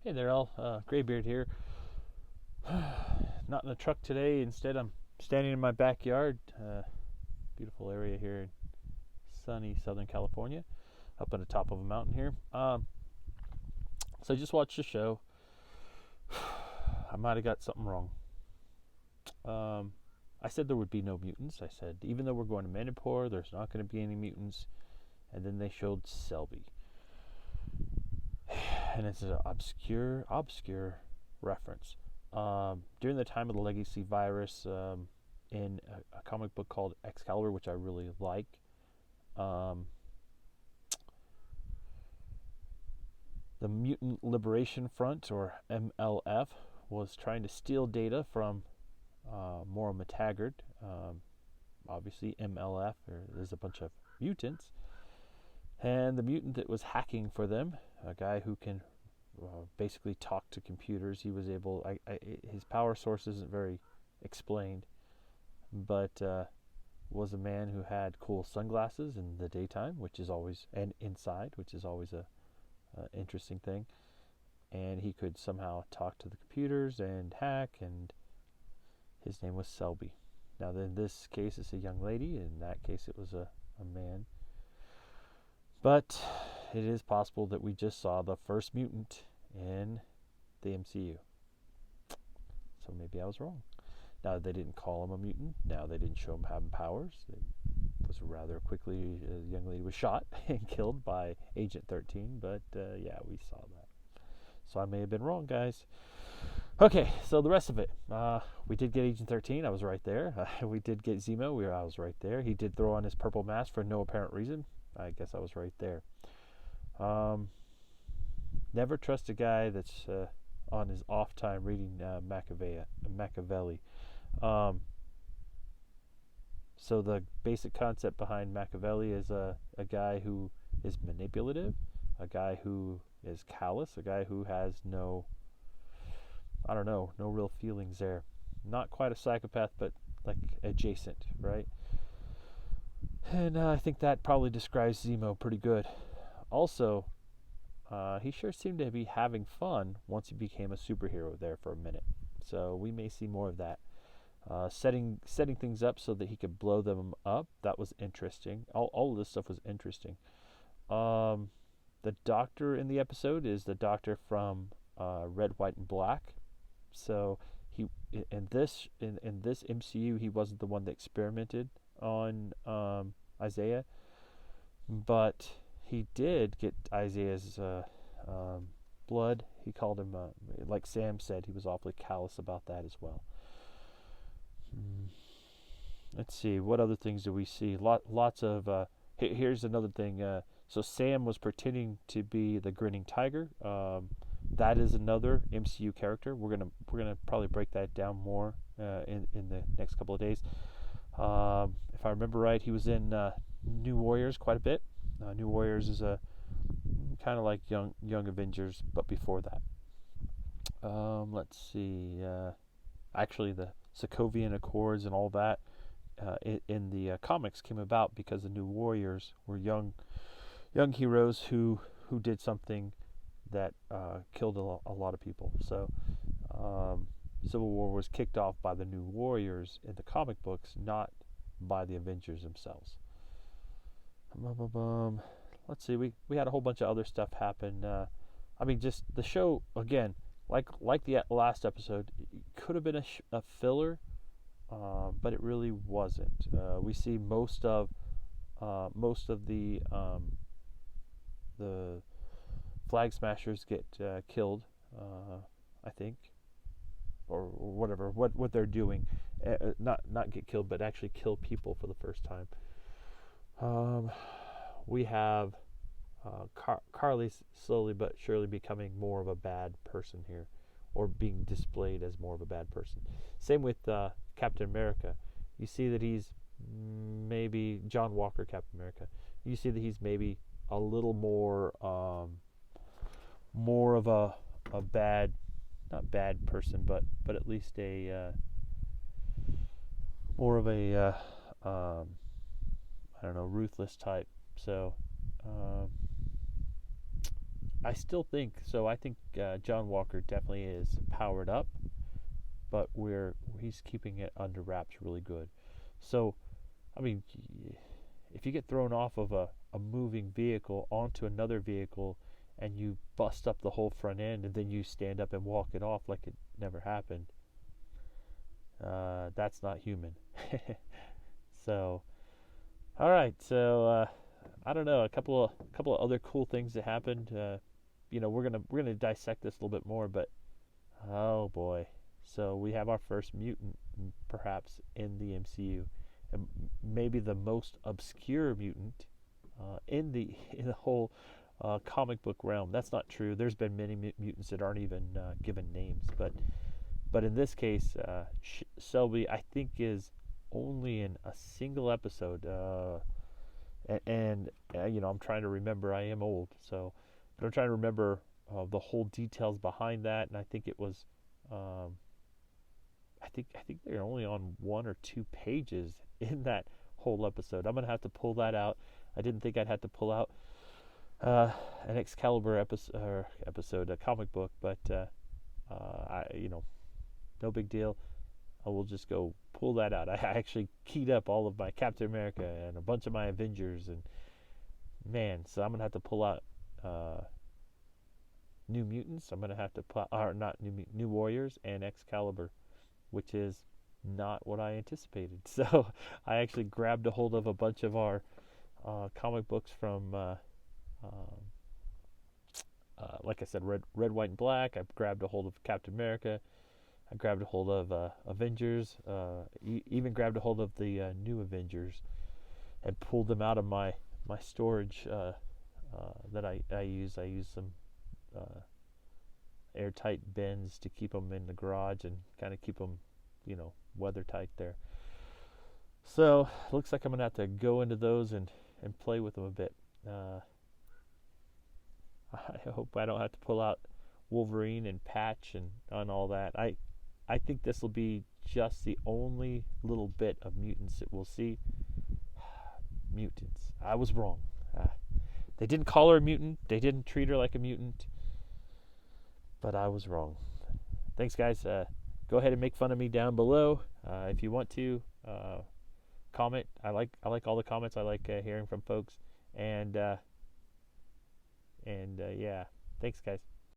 Hey there, all. Graybeard here. Not in the truck today. Instead, I'm standing in my backyard. Beautiful area here in sunny Southern California, up on the top of a mountain here. So I just watched the show. I might have got something wrong. I said there would be no mutants. I said, even though we're going to Manipur, there's not going to be any mutants. And then they showed Shelby. And it's an obscure reference. During the time of the Legacy virus, in a comic book called Excalibur, which I really like, the Mutant Liberation Front, or MLF, was trying to steal data from Moira McTaggart. Obviously, MLF, there's a bunch of mutants. And the mutant that was hacking for them, a guy who can basically talk to computers, he was able, his power source isn't very explained, but was a man who had cool sunglasses in the daytime, which is always, and inside, which is always a interesting thing. And he could somehow talk to the computers and hack, and his name was Shelby. Now, in this case, it's a young lady. In that case, it was a man. But it is possible that we just saw the first mutant in the MCU. So maybe I was wrong. Now, they didn't call him a mutant. Now, they didn't show him having powers. It was rather quickly, the young lady was shot and killed by Agent 13. But yeah, we saw that. So I may have been wrong, guys. Okay, so the rest of it. We did get Agent 13. I was right there. We did get Zemo. I was right there. He did throw on his purple mask for no apparent reason. I guess I was right there. Never trust a guy that's on his off time reading Machiavelli. So the basic concept behind Machiavelli is a guy who is manipulative, a guy who is callous, a guy who has no real feelings there. Not quite a psychopath, but like adjacent, right? And I think that probably describes Zemo pretty good. Also, he sure seemed to be having fun once he became a superhero there for a minute. So we may see more of that. Setting things up so that he could blow them up. That was interesting. All of this stuff was interesting. The doctor in the episode is the doctor from Red, White, and Black. So he in this MCU, he wasn't the one that experimented on Isaiah, but he did get Isaiah's blood. He called him, like Sam said, he was awfully callous about that as well. Let's see, what other things do we see? Lots of. Here's another thing. So Sam was pretending to be the grinning tiger. That is another MCU character. We're gonna probably break that down more in the next couple of days. If I remember right, he was in New Warriors quite a bit. New Warriors is a kind of like Young Avengers, but before that. Let's see. Actually, the Sokovian Accords and all that in the comics came about because the New Warriors were young heroes who did something that killed a lot of people. So Civil War was kicked off by the New Warriors in the comic books, not by the Avengers themselves. Let's see, we had a whole bunch of other stuff happen. Just the show, again, like the last episode, it could have been a filler, but it really wasn't. We see most of the Flag Smashers get killed, I think, or whatever. What they're doing, not get killed, but actually kill people for the first time. We have Carly slowly but surely becoming more of a bad person here, or being displayed as more of a bad person. Same with Captain America. You see that he's maybe John Walker, Captain America. You see that he's maybe a little more of a bad, not bad person, but at least a more of a ruthless type. So I still think so. I think John Walker definitely is powered up, but he's keeping it under wraps really good. So, I mean, if you get thrown off of a moving vehicle onto another vehicle and you bust up the whole front end and then you stand up and walk it off like it never happened, that's not human. So, all right. So I don't know. A couple of other cool things that happened. We're gonna dissect this a little bit more, but oh boy. So we have our first mutant, perhaps in the MCU, and maybe the most obscure mutant in the whole comic book realm. That's not true. There's been many mutants that aren't even given names, but in this case, Shelby I think is only in a single episode, and I'm trying to remember. I am old, so but I'm trying to remember the whole details behind that, and I think it was. I think they're only on 1 or 2 pages in that whole episode. I'm gonna have to pull that out. I didn't think I'd have to pull out an Excalibur episode, a comic book, but no big deal. I will just go pull that out. I actually keyed up all of my Captain America and a bunch of my Avengers, and man, so I'm gonna have to pull out New Mutants. I'm gonna have to pull, or not New Warriors and Excalibur, which is not what I anticipated. So I actually grabbed a hold of a bunch of our comic books from, like I said, Red, White, and Black. I grabbed a hold of Captain America. I grabbed a hold of Avengers. Even grabbed a hold of the new Avengers and pulled them out of my storage that I use. I use some airtight bins to keep them in the garage and kind of keep them, weather tight there. So looks like I'm gonna have to go into those and play with them a bit. I hope I don't have to pull out Wolverine and Patch and all that. I think this will be just the only little bit of mutants that we'll see. Mutants. I was wrong. They didn't call her a mutant. They didn't treat her like a mutant. But I was wrong. Thanks, guys. Go ahead and make fun of me down below if you want to. Comment. I like all the comments. I like hearing from folks. And yeah. Thanks, guys.